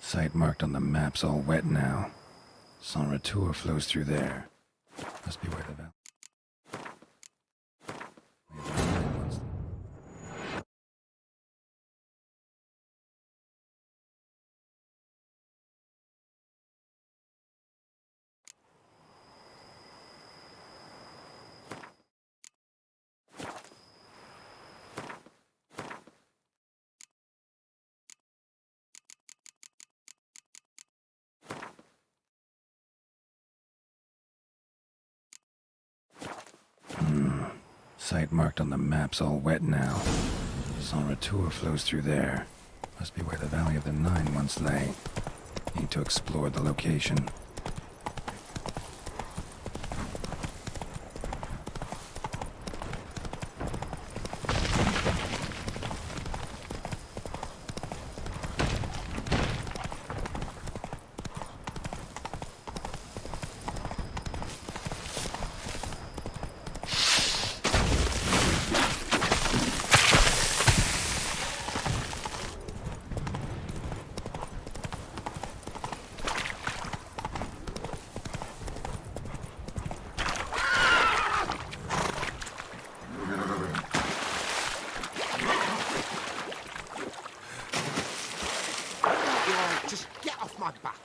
Site marked on the map's all wet now. TRetoC flows through there. Must be where the valley. Site marked on the map's all wet now. TRetoC flows through there. Must be where the Valley of the Nine once lay. Need to explore the location. Just get off my back.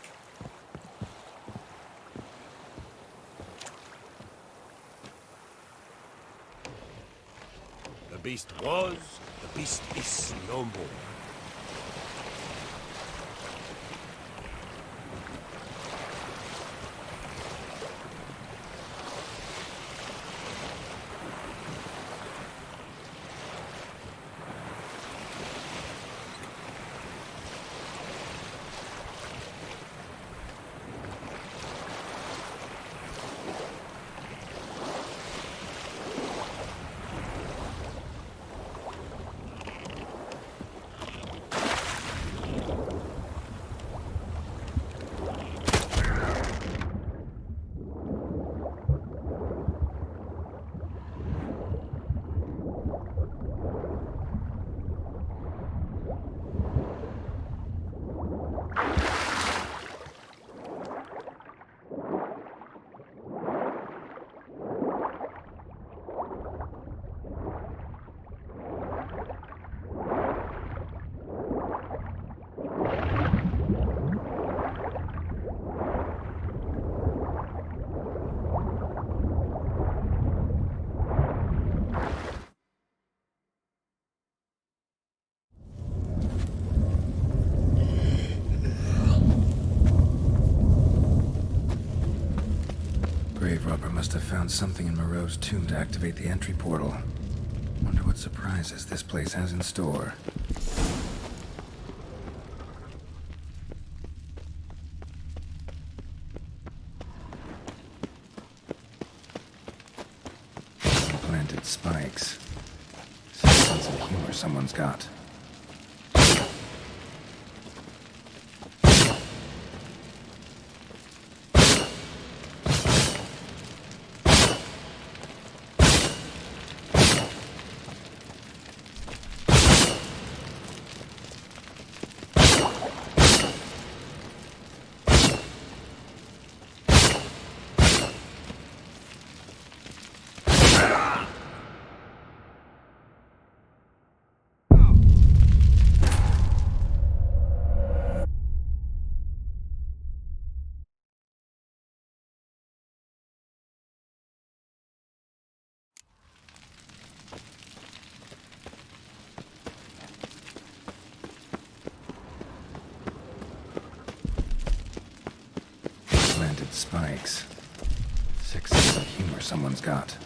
The beast was, the beast is no more. Grave robber must have found something in Moreau's tomb to activate the entry portal. Wonder what surprises this place has in store. Planted spikes. Some sense of humor someone's got. Planted spikes. Sick sense of humor someone's got.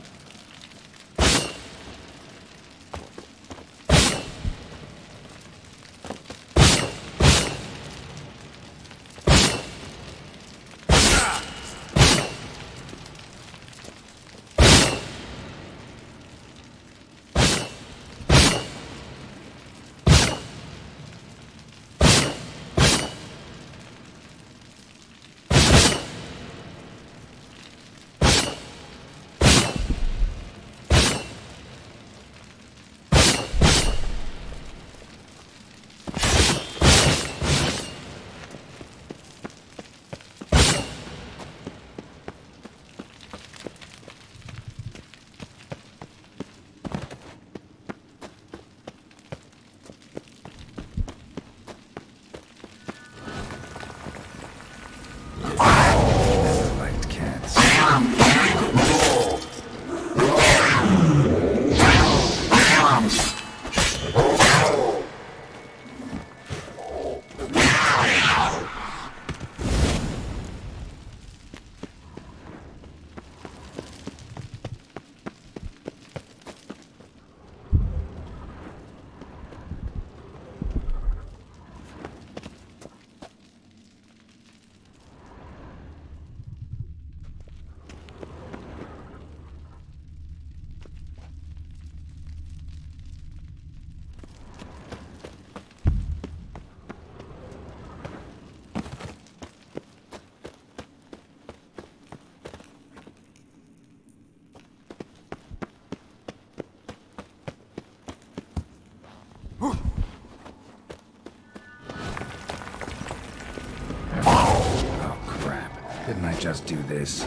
just do this.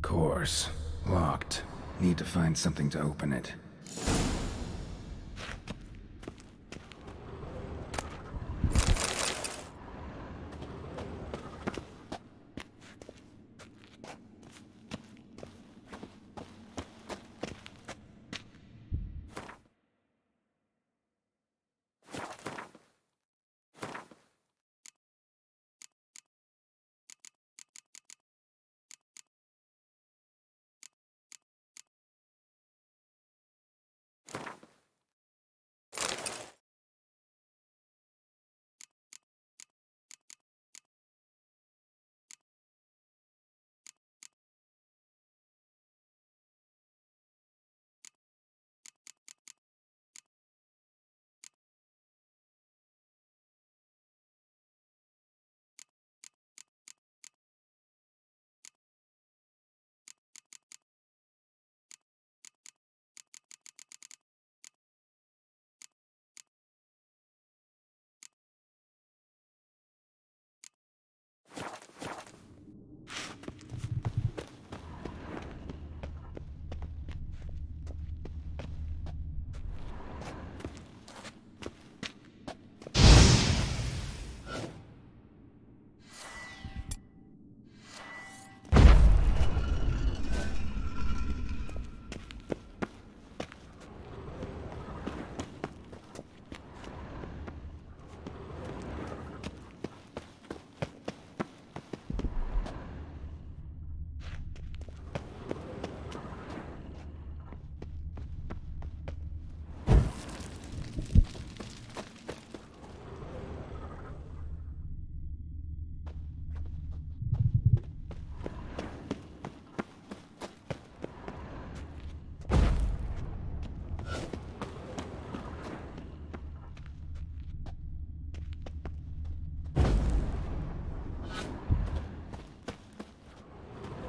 Course. Locked. Need to find something to open it.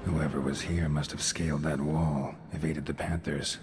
Whoever was here must have scaled that wall, evaded the Panthers.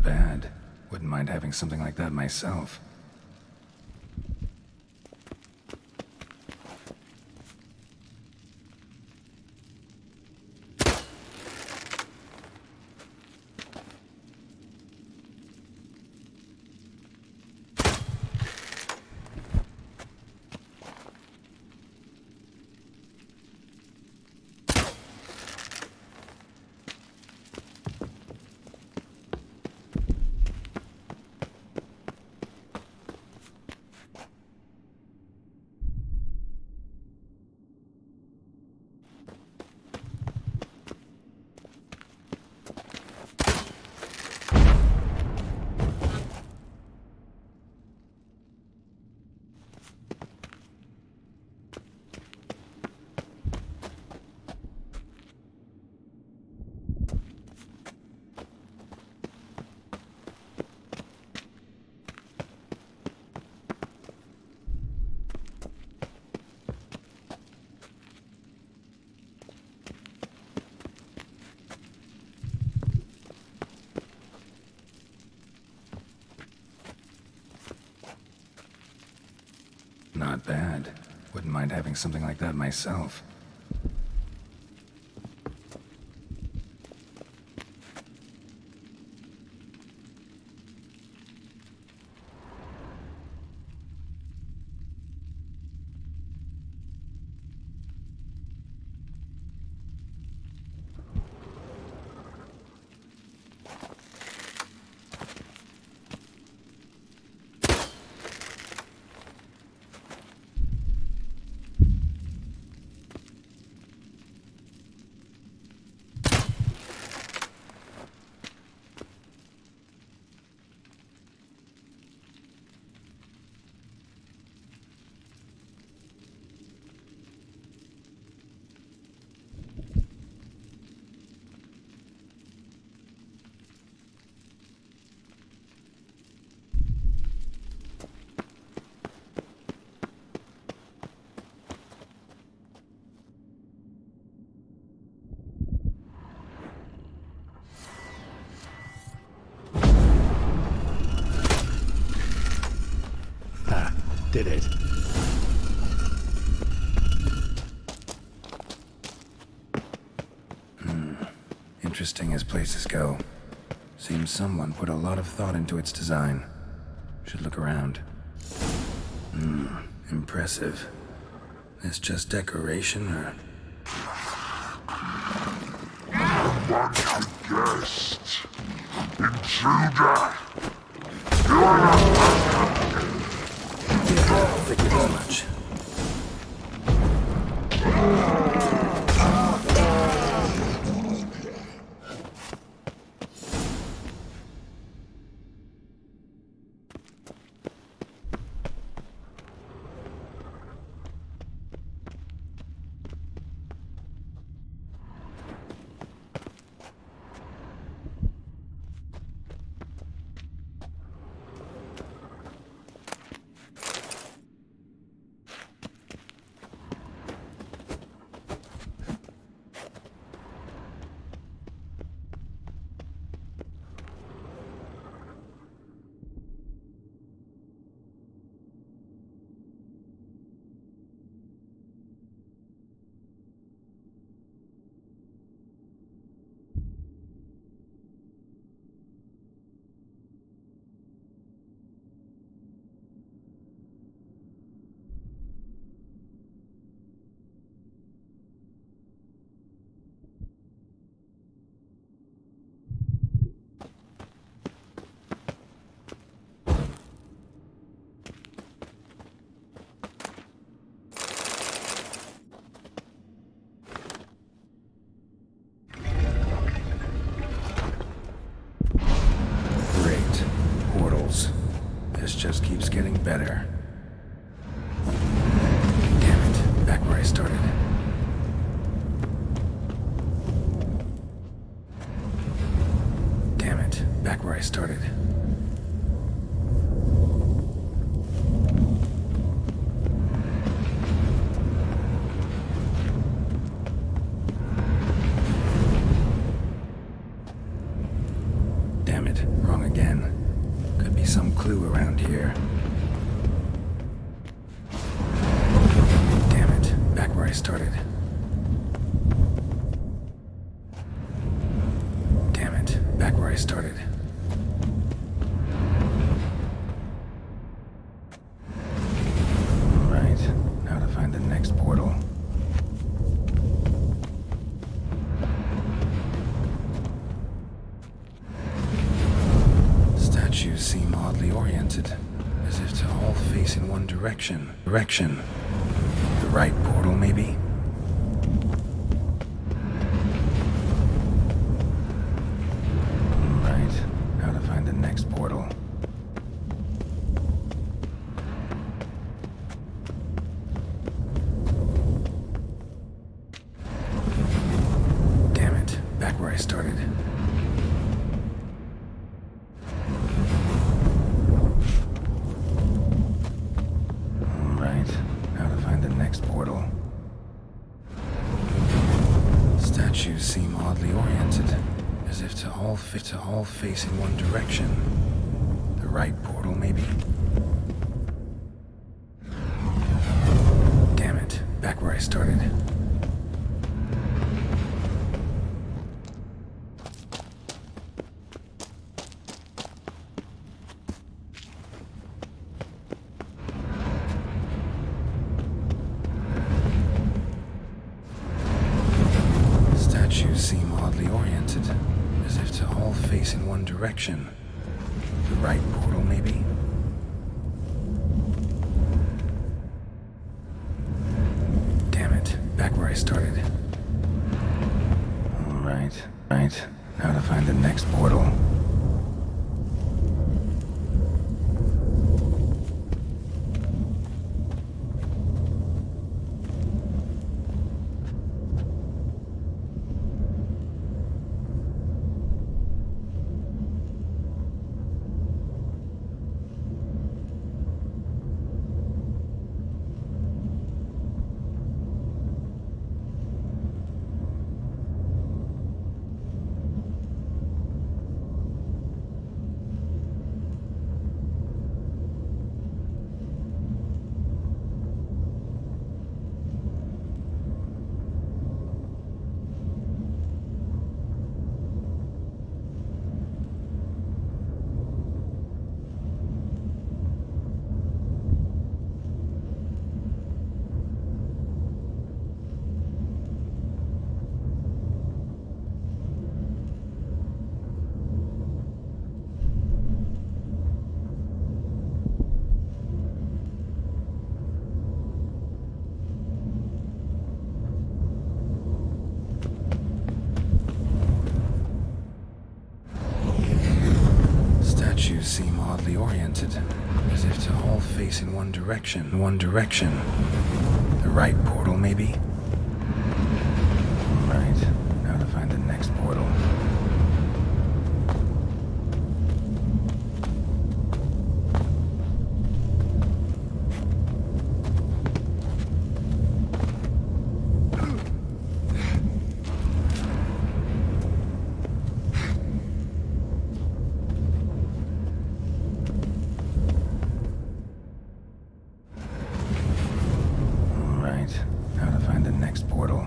Not bad. Wouldn't mind having something like that myself. Not bad. Wouldn't mind having something like that myself. Did it. Interesting as places go. Seems someone put a lot of thought into its design. Should look around. Impressive. This just decoration, or... Guest. Intruder. You're not Thank you very much. This just keeps getting better. Damn it, back where I started. Damn it, back where I started. Damn it, wrong again. some clue around here. Damn it, back where I started. Damn it, back where I started. Right, now to find the next portal. Statues seem oddly oriented, as if to all face in one direction. The right portal, maybe? Right, now to find the next portal. Damn it, back where I started. Portal. Statues seem oddly oriented, as if to all face in one direction. The right portal, maybe? Damn it, back where I started. Statues seem oddly oriented, as if to all face in one direction. The right portal, maybe? Damn it, back where I started. Right, now to find the next portal. Statues seem oddly oriented, as if to all face in one direction. The right portal, maybe? Right, now to find the next portal. Now to find the next portal.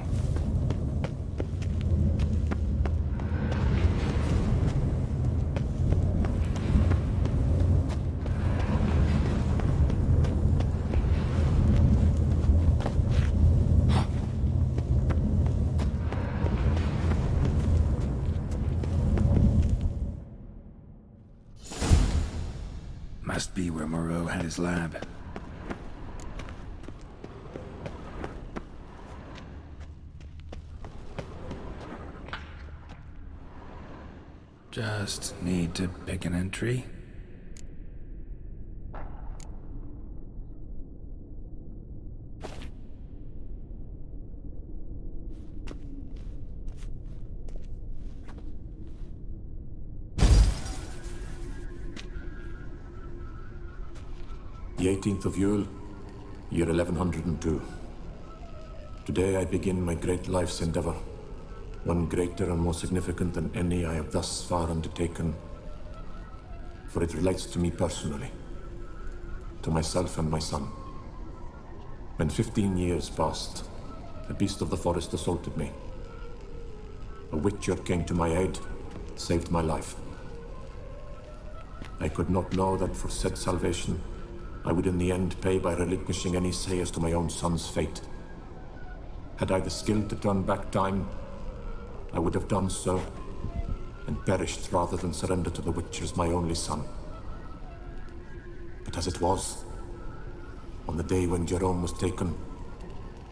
Must be where Moreau had his lab. Just need to pick an entry. The 18th of Yule, year 1102. Today I begin my great life's endeavor, one greater and more significant than any I have thus far undertaken. for it relates to me personally, to myself and my son. When 15 years passed, a beast of the forest assaulted me. A witcher came to my aid, saved my life. I could not know that for said salvation, I would in the end pay by relinquishing any say as to my own son's fate. Had I the skill to turn back time, I would have done so, and perished rather than surrender to the Witchers my only son. But as it was, on the day when Jerome was taken,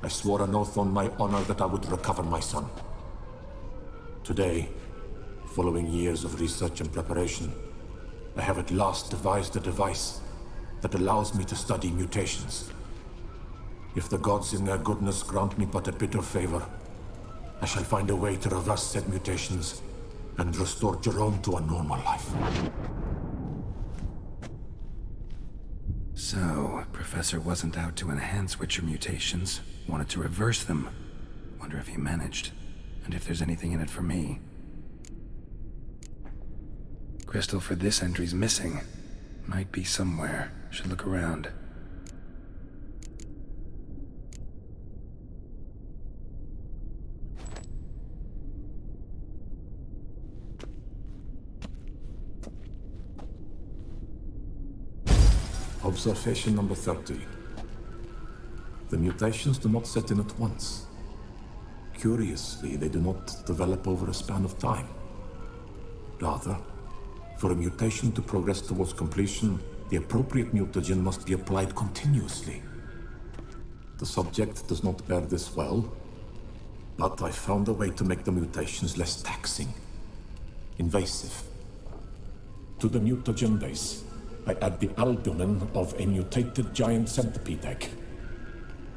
I swore an oath on my honor that I would recover my son. Today, following years of research and preparation, I have at last devised a device that allows me to study mutations. If the gods in their goodness grant me but a bit of favor, I shall find a way to reverse said mutations and restore Jerome to a normal life. So, Professor wasn't out to enhance Witcher mutations, wanted to reverse them. Wonder if he managed, and if there's anything in it for me. Crystal for this entry's missing. Might be somewhere. Should look around. Observation number 30. The mutations do not set in at once. Curiously, they do not develop over a span of time. Rather, for a mutation to progress towards completion, the appropriate mutagen must be applied continuously. The subject does not bear this well, but I found a way to make the mutations less taxing, invasive. To the mutagen base, I add the albumin of a mutated giant centipede egg.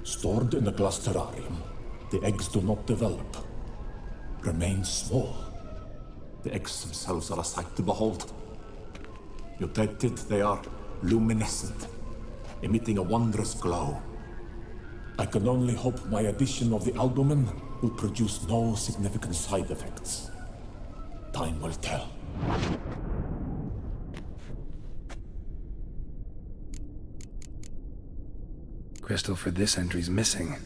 Stored in a glass terrarium, the eggs do not develop, remain small. The eggs themselves are a sight to behold. Mutated, they are luminescent, emitting a wondrous glow. I can only hope my addition of the albumin will produce no significant side effects. Time will tell. Crystal for this entry's missing.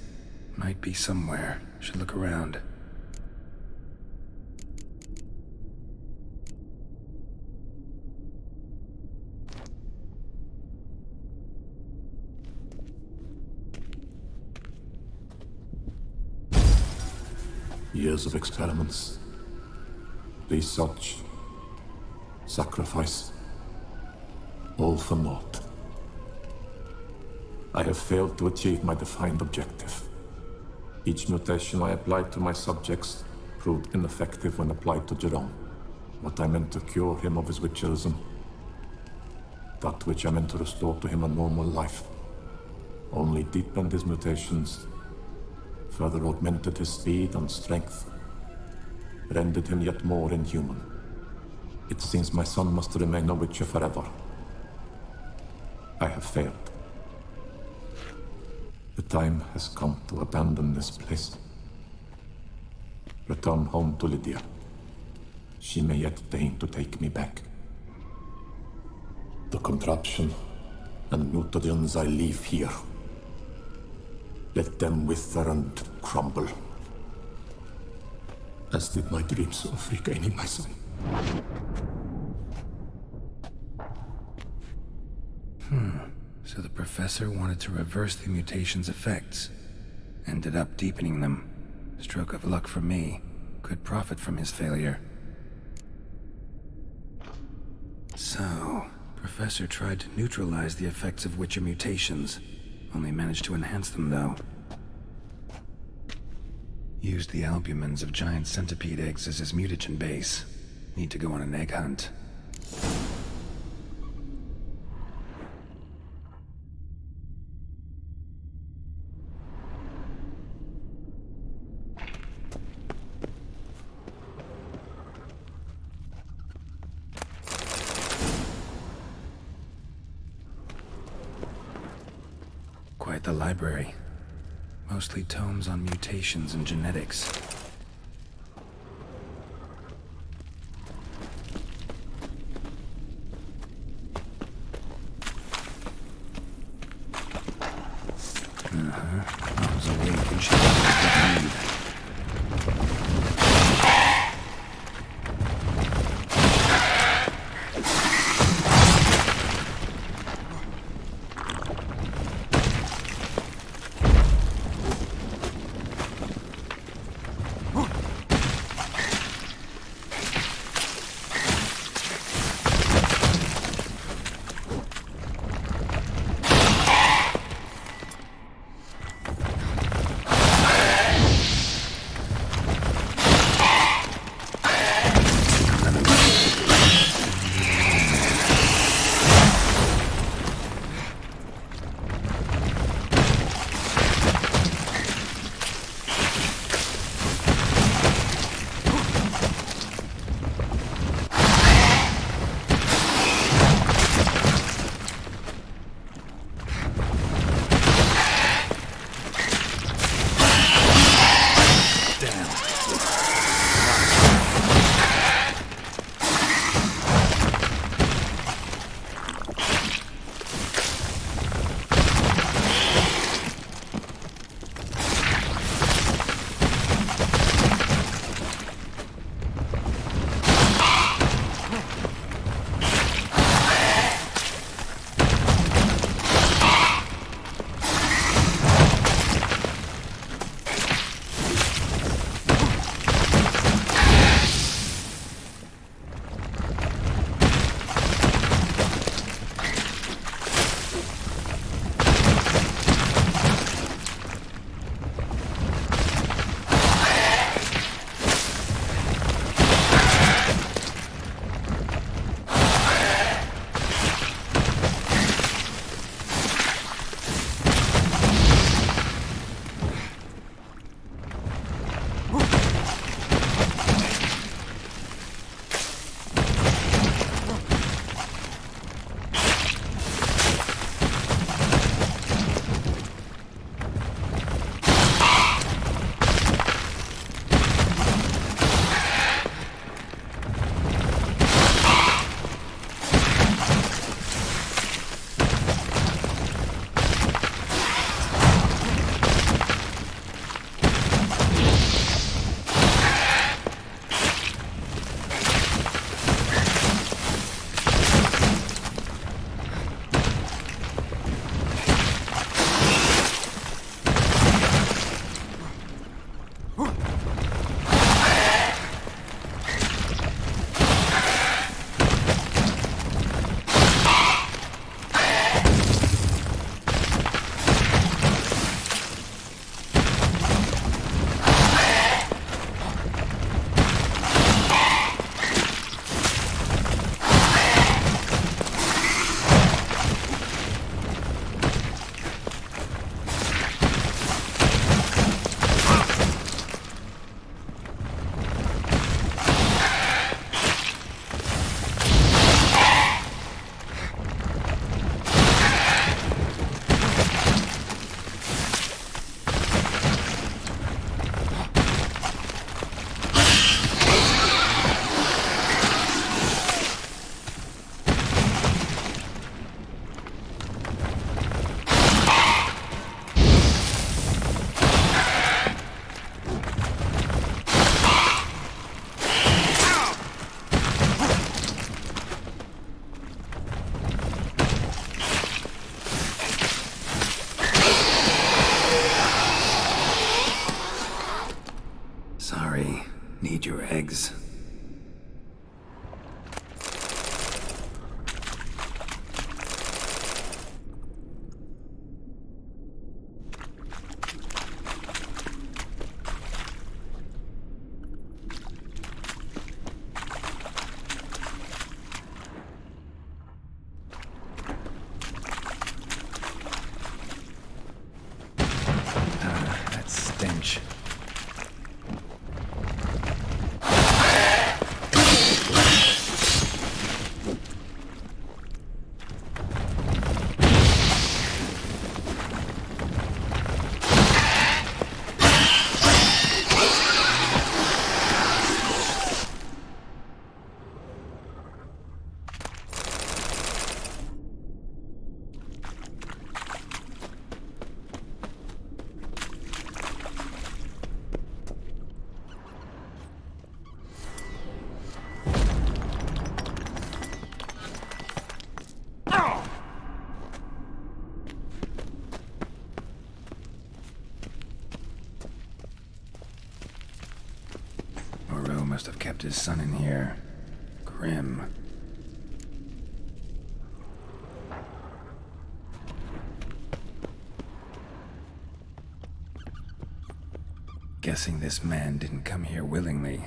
Might be somewhere. Should look around. Years of experiments, research, sacrifice, all for naught. I have failed to achieve my defined objective. Each mutation I applied to my subjects proved ineffective when applied to Jerome. What I meant to cure him of his witcherism, that which I meant to restore to him a normal life, only deepened his mutations, further augmented his speed and strength, rendered him yet more inhuman. It seems my son must remain a witcher forever. I have failed. The time has come to abandon this place. Return home to Lydia. She may yet deign to take me back. The contraption and mutagens I leave here, let them wither and crumble, as did my dreams of regaining my son. So the professor wanted to reverse the mutation's effects. Ended up deepening them. Stroke of luck for me. Could profit from his failure. So, Professor tried to neutralize the effects of Witcher mutations. Only managed to enhance them, though. Used the albumins of giant centipede eggs as his mutagen base. Need to go on an egg hunt. Quite the library. Mostly tomes on mutations and genetics. Sorry. Need your eggs. That stench. Moreau must have kept his son in here. Grim. Guessing this man didn't come here willingly.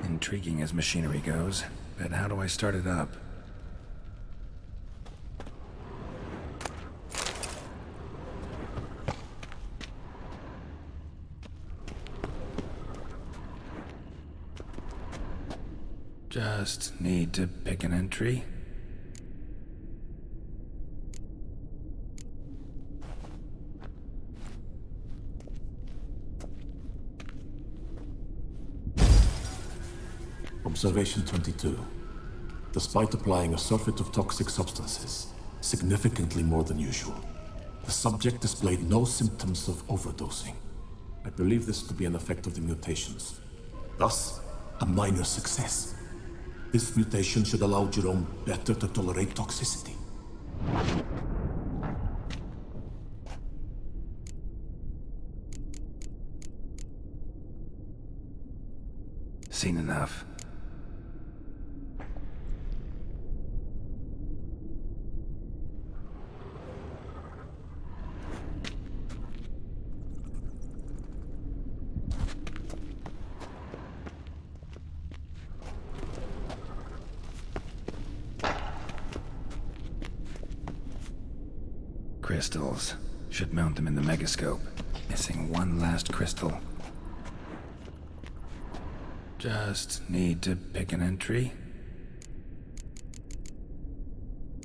Intriguing as machinery goes, but how do I start it up? Just need to pick an entry. Observation 22. Despite applying a surfeit of toxic substances, significantly more than usual, the subject displayed no symptoms of overdosing. I believe this to be an effect of the mutations. Thus, a minor success. This mutation should allow Jerome better to tolerate toxicity. Seen enough. Crystals. Should mount them in the megascope. Missing one last crystal. Just need to pick an entry.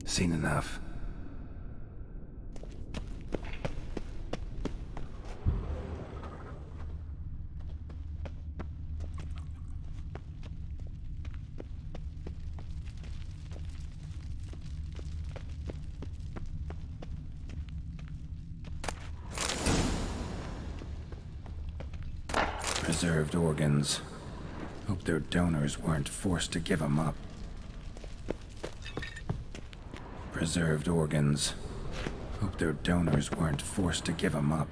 Seen enough. Preserved organs. Hope their donors weren't forced to give them up. Preserved organs. Hope their donors weren't forced to give them up.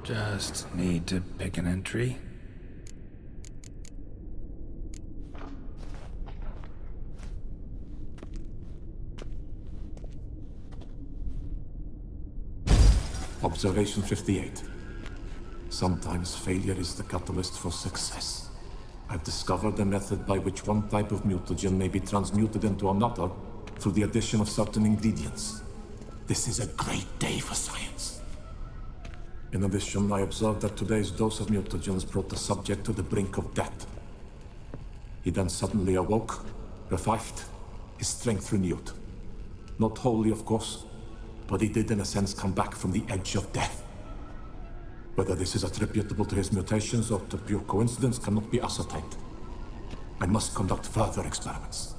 Just need to pick an entry. Observation 58. Sometimes failure is the catalyst for success. I've discovered a method by which one type of mutagen may be transmuted into another through the addition of certain ingredients. This is a great day for science. In addition, I observed that today's dose of mutagens brought the subject to the brink of death. He then suddenly awoke, revived, his strength renewed. Not wholly, of course, but he did in a sense come back from the edge of death. Whether this is attributable to his mutations or to pure coincidence cannot be ascertained. I must conduct further experiments.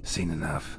Seen enough.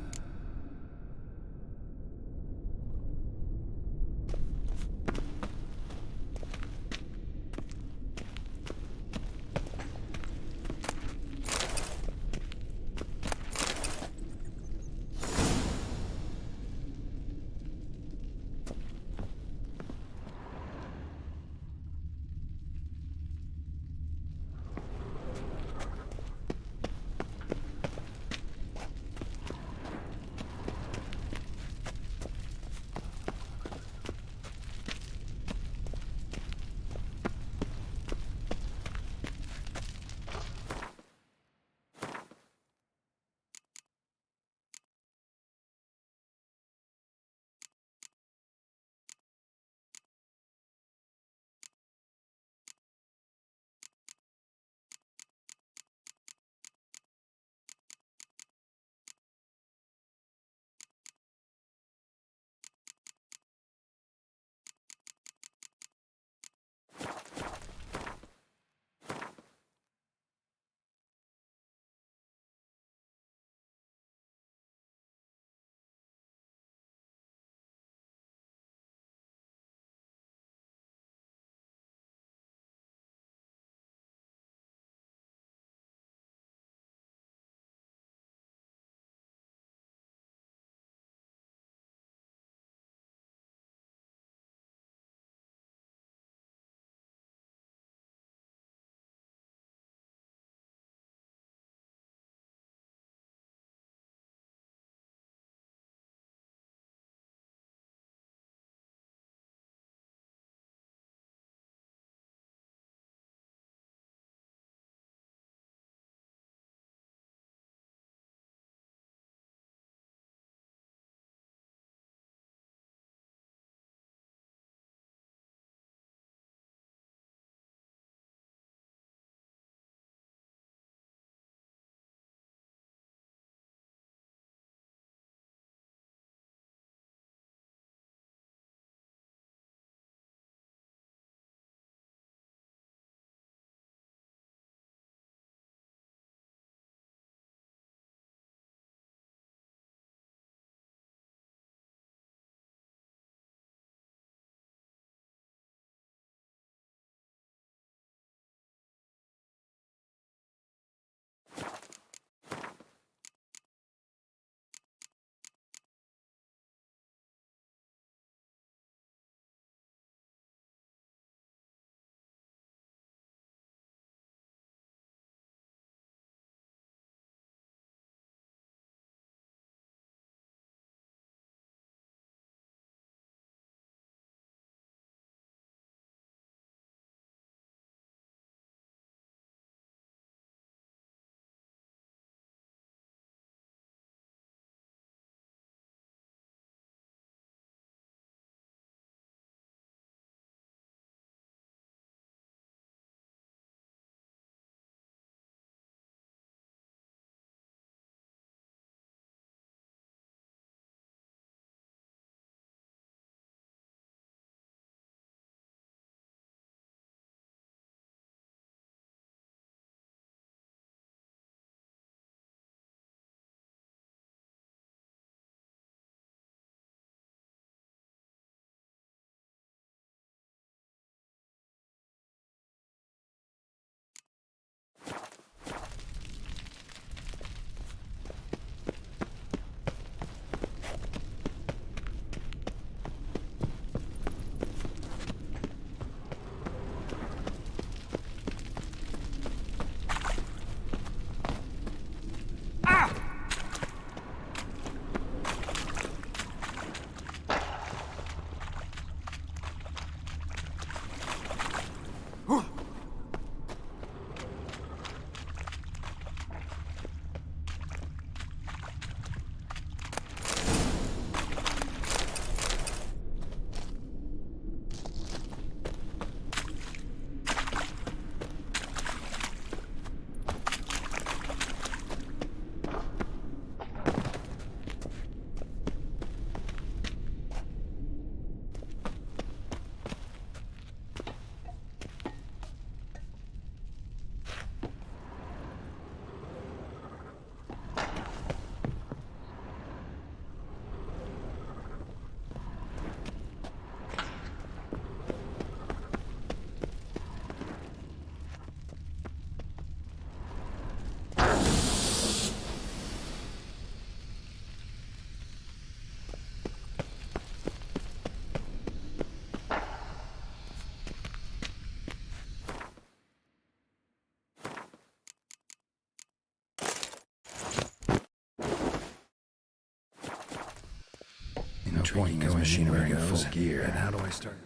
point in machinery in full gear. And how do I start?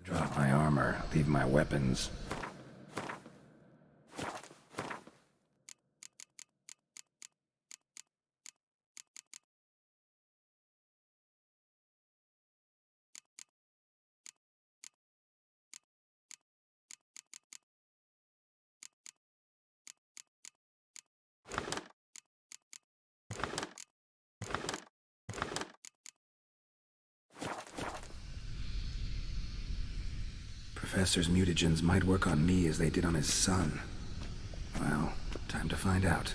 Drop my armor, leave my weapons. Professor's mutagens might work on me as they did on his son. Well, time to find out.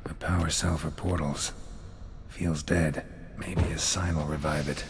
A power cell for portals. Feels dead. Maybe his sign will revive it.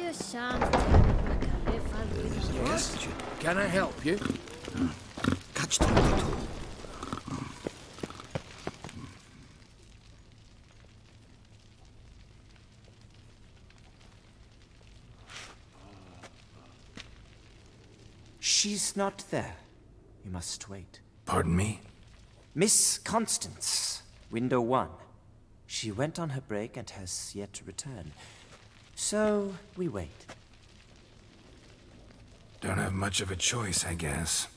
Yes. Can I help you? Catch the little. She's not there. You must wait. Pardon me? Miss Constance, window 1. She went on her break and has yet to return. So, we wait. Don't have much of a choice, I guess.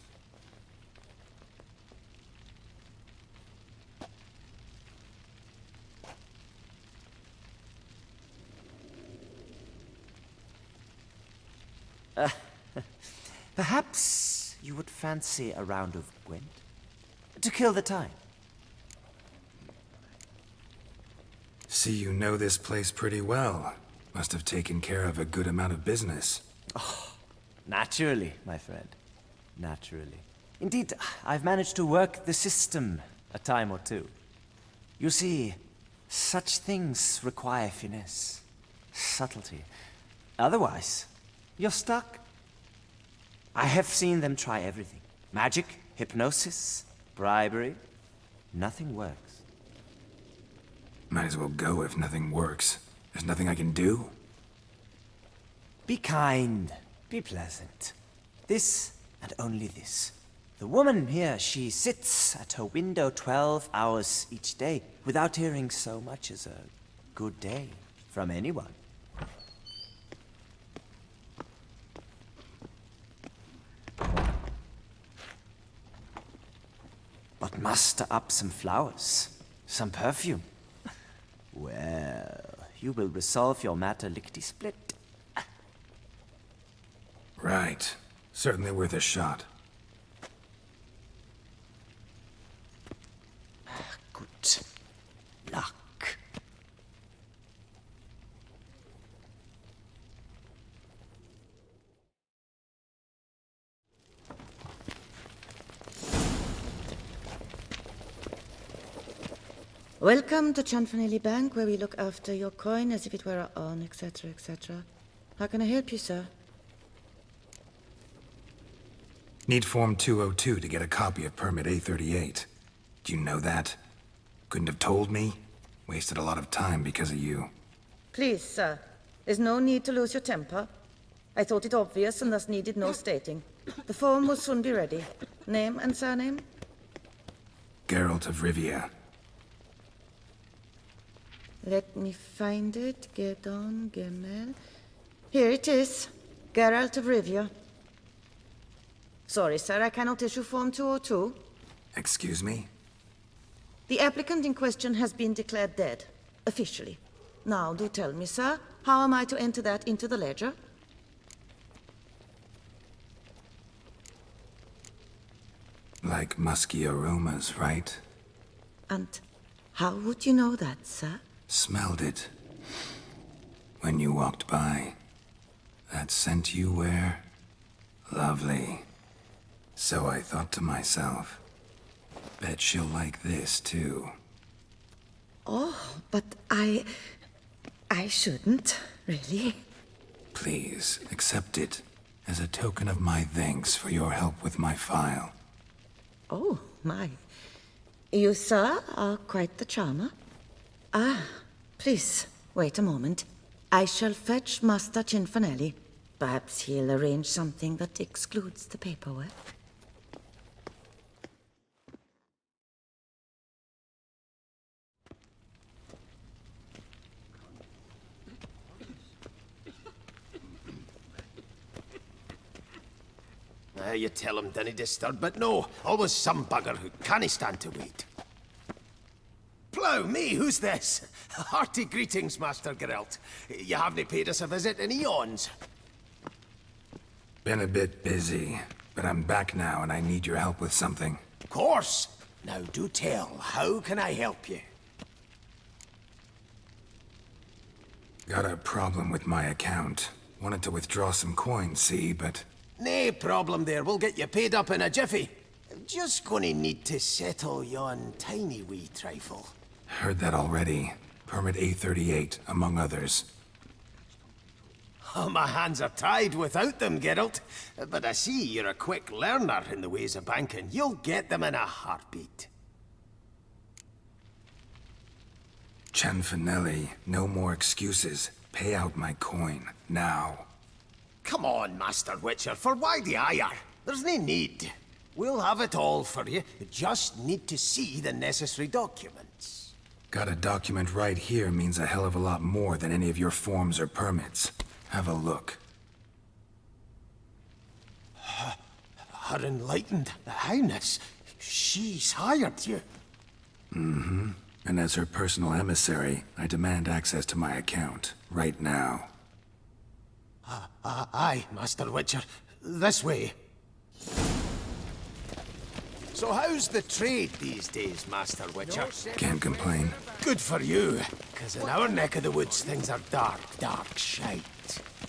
Perhaps you would fancy a round of Gwent? To kill the time. See, you know this place pretty well. Must have taken care of a good amount of business. Naturally, my friend. Naturally. Indeed, I've managed to work the system a time or two. You see, such things require finesse, subtlety. Otherwise, you're stuck. I have seen them try everything. Magic, hypnosis, bribery. Nothing works. Might as well go if nothing works. There's nothing I can do? Be kind. Be pleasant. This and only this. The woman here, she sits at her window 12 hours each day without hearing so much as a good day from anyone. But muster up some flowers, some perfume. Well, you will resolve your matter lickety-split. Right. Certainly worth a shot. Good luck. Welcome to CHiI Bank, where we look after your coin as if it were our own, etc., etc. How can I help you, sir? Need Form 202 to get a copy of Permit A38. Do you know that? Couldn't have told me? Wasted a lot of time because of you. Please, sir. There's no need to lose your temper. I thought it obvious and thus needed no stating. The form will soon be ready. Name and surname? Geralt of Rivia. Let me find it. Gedon, Gemel. Here it is. Geralt of Rivia. Sorry, sir, I cannot issue Form 202. Excuse me? The applicant in question has been declared dead, officially. Now, do tell me, sir, how am I to enter that into the ledger? Like musky aromas, right? And how would you know that, sir? Smelled it. When you walked by. That scent you wear? Lovely. So I thought to myself, bet she'll like this too. Oh, but I shouldn't, really. Please, accept it as a token of my thanks for your help with my file. Oh, my. You, sir, are quite the charmer. Ah, please, wait a moment. I shall fetch Master Cinfanelli. Perhaps he'll arrange something that excludes the paperwork. You tell him dinna disturb, but no, always some bugger who can't stand to wait. Plough me, who's this? Hearty greetings, Master Geralt. You haven't paid us a visit in eons. Been a bit busy, but I'm back now and I need your help with something. Of course. Now do tell, how can I help you? Got a problem with my account. Wanted to withdraw some coins, see, but... Nae problem there, we'll get you paid up in a jiffy. Just gonna need to settle yon tiny wee trifle. Heard that already. Permit A38, among others. Oh, my hands are tied without them, Geralt. But I see you're a quick learner in the ways of banking. You'll get them in a heartbeat. Cianfanelli, no more excuses. Pay out my coin, now. Come on, Master Witcher, for why the ire? There's no need. We'll have it all for you. You just need to see the necessary documents. Got a document right here means a hell of a lot more than any of your forms or permits. Have a look. Her Enlightened Highness, she's hired you. Mm-hmm. And as her personal emissary, I demand access to my account, right now. Aye, Master Witcher. This way. So how's the trade these days, Master Witcher? Can't complain. Good for you, because in our neck of the woods things are dark, dark shite.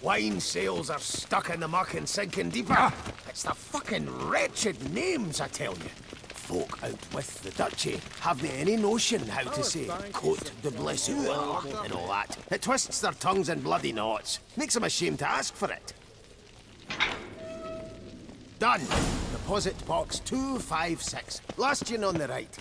Wine sales are stuck in the muck and sinking deeper. It's the fucking wretched names, I tell you. Folk out with the duchy haven't any notion how to say Côte de Blessure and all that. It twists their tongues in bloody knots. Makes them ashamed to ask for it. Done. Deposit box 256. Last tune on the right.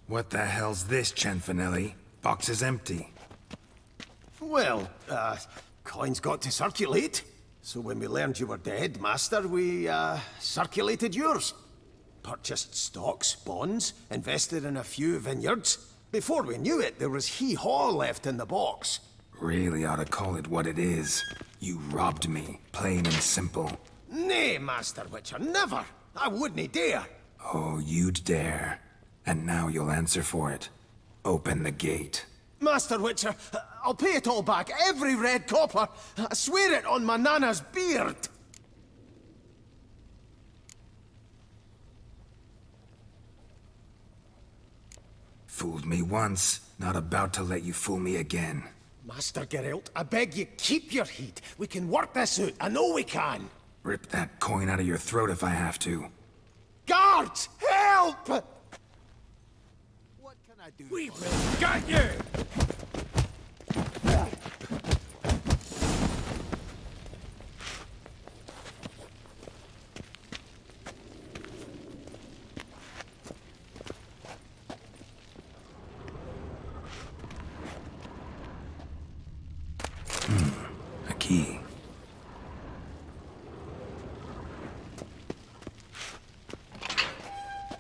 What the hell's this, Cianfanelli? Box is empty. Well, coins got to circulate. So when we learned you were dead, Master, we, circulated yours. Purchased stocks, bonds, invested in a few vineyards. Before we knew it, there was hee-haw left in the box. Really ought to call it what it is. You robbed me, plain and simple. Nay, Master Witcher, never. I wouldn't dare. Oh, you'd dare. And now you'll answer for it. Open the gate. Master Witcher, I'll pay it all back, every red copper. I swear it on my nana's beard. Fooled me once, not about to let you fool me again. Master Geralt, I beg you, keep your heat. We can work this out. I know we can. Rip that coin out of your throat if I have to. Guards, help! What can I do? We will got you! A key.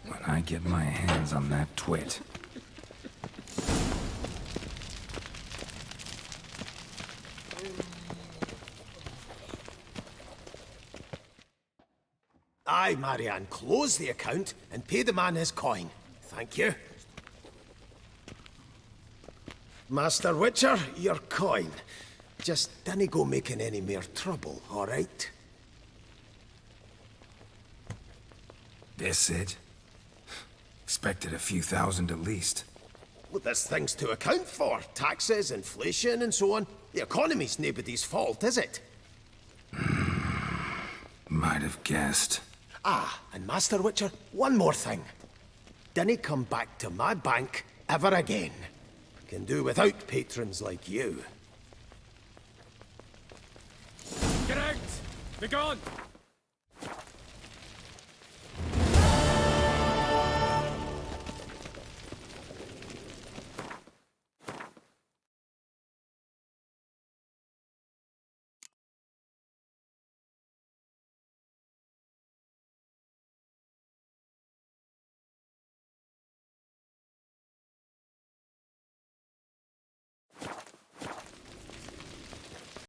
When I get my hands on that twit. Aye, Marianne, close the account and pay the man his coin. Thank you. Master Witcher, your coin. Just dinna go making any more trouble, all right? This it? Expected a few thousand at least. Well, there's things to account for. Taxes, inflation, and so on. The economy's nobody's fault, is it? Might have guessed. Ah, and Master Witcher, one more thing. Dinna come back to my bank ever again. Can do without patrons like you. Get out! Be gone!